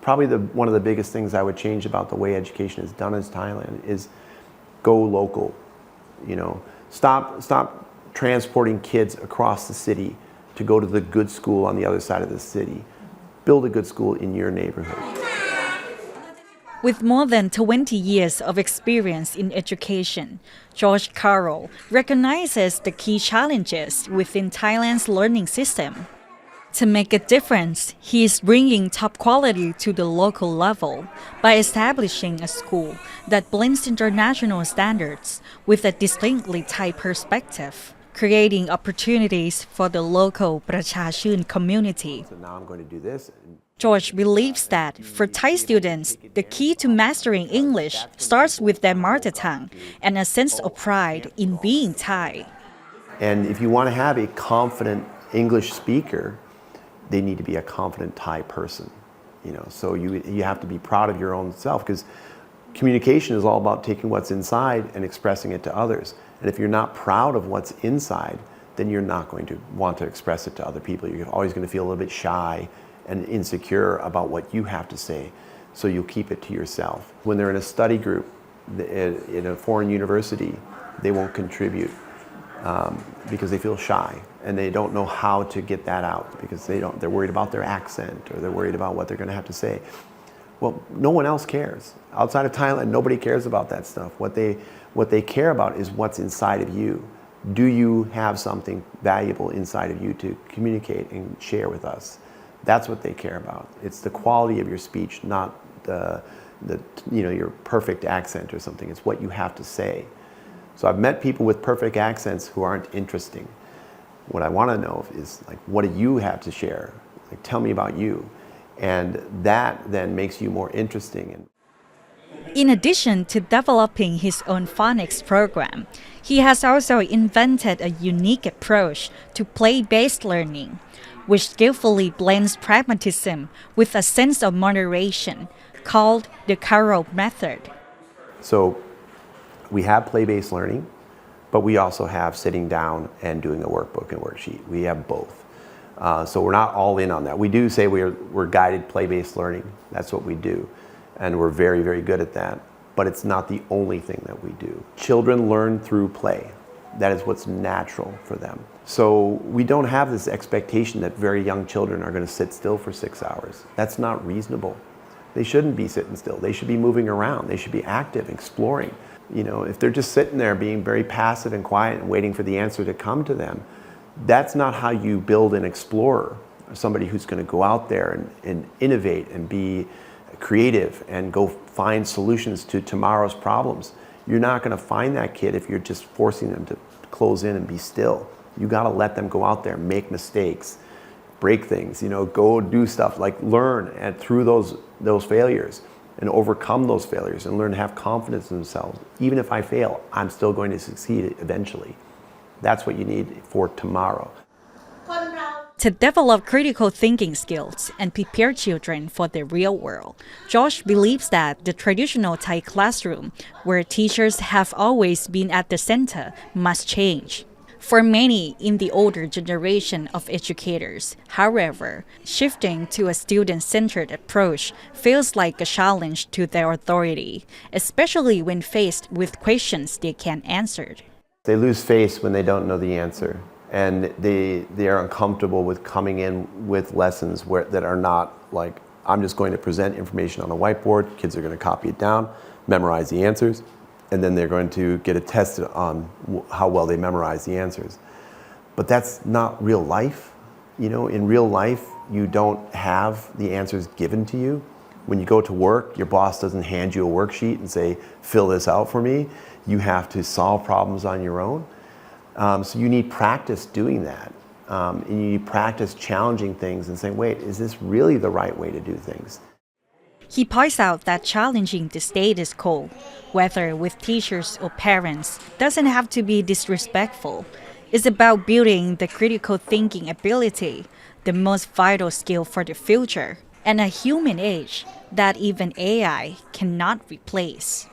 probably one of the biggest things I would change about the way education is done in Thailand is go local. Stop transporting kids across the city to go to the good school on the other side of the city. Build a good school in your neighborhood. With more than 20 years of experience in education, George Carroll recognizes the key challenges within Thailand's learning system. To make a difference, he is bringing top quality to the local level by establishing a school that blends international standards with a distinctly Thai perspective, creating opportunities for the local Prachachun community. So now I'm going to do this. George believes that for Thai students, the key to mastering English starts with their mother tongue and a sense of pride in being Thai. And if you want to have a confident English speaker, they need to be a confident Thai person. So you have to be proud of your own self, because communication is all about taking what's inside and expressing it to others. And if you're not proud of what's inside, then you're not going to want to express it to other people. You're always going to feel a little bit shy and insecure about what you have to say, so you'll keep it to yourself. When they're in a study group in a foreign university, they won't contribute because they feel shy and they don't know how to get that out, because they're worried about their accent, or they're worried about what they're going to have to say. Well, no one else cares. Outside of Thailand, nobody cares about that stuff. What they care about is what's inside of you. Do you have something valuable inside of you to communicate and share with us? That's what they care about. It's the quality of your speech, not your perfect accent or something. It's what you have to say. So I've met people with perfect accents who aren't interesting. What I want to know is, what do you have to share? Tell me about you. And that then makes you more interesting. In addition to developing his own phonics program, he has also invented a unique approach to play-based learning, which skillfully blends pragmatism with a sense of moderation, called the Carroll method. So we have play-based learning, but we also have sitting down and doing a workbook and worksheet. We have both. So we're not all in on that. We do say we're guided play-based learning. That's what we do. And we're very, very good at that. But it's not the only thing that we do. Children learn through play. That is what's natural for them. So we don't have this expectation that very young children are going to sit still for 6 hours. That's not reasonable. They shouldn't be sitting still. They should be moving around. They should be active, exploring. If they're just sitting there being very passive and quiet and waiting for the answer to come to them, that's not how you build an explorer, somebody who's going to go out there and innovate and be creative and go find solutions to tomorrow's problems. You're not going to find that kid if you're just forcing them to close in and be still. You got to let them go out there, make mistakes, break things, go do stuff, learn and through those failures and overcome those failures and learn to have confidence in themselves. Even if I fail, I'm still going to succeed eventually. That's what you need for tomorrow. To develop critical thinking skills and prepare children for the real world, George believes that the traditional Thai classroom, where teachers have always been at the center, must change. For many in the older generation of educators, however, shifting to a student-centered approach feels like a challenge to their authority, especially when faced with questions they can't answer. They lose face when they don't know the answer. And they are uncomfortable with coming in with lessons that are not I'm just going to present information on a whiteboard, kids are going to copy it down, memorize the answers, and then they're going to get a test on how well they memorize the answers. But that's not real life. In real life, you don't have the answers given to you. When you go to work, your boss doesn't hand you a worksheet and say, fill this out for me. You have to solve problems on your own. So you need practice doing that. And you need practice challenging things and saying, wait, is this really the right way to do things? He points out that challenging the status quo, whether with teachers or parents, doesn't have to be disrespectful. It's about building the critical thinking ability, the most vital skill for the future, and a human age that even AI cannot replace.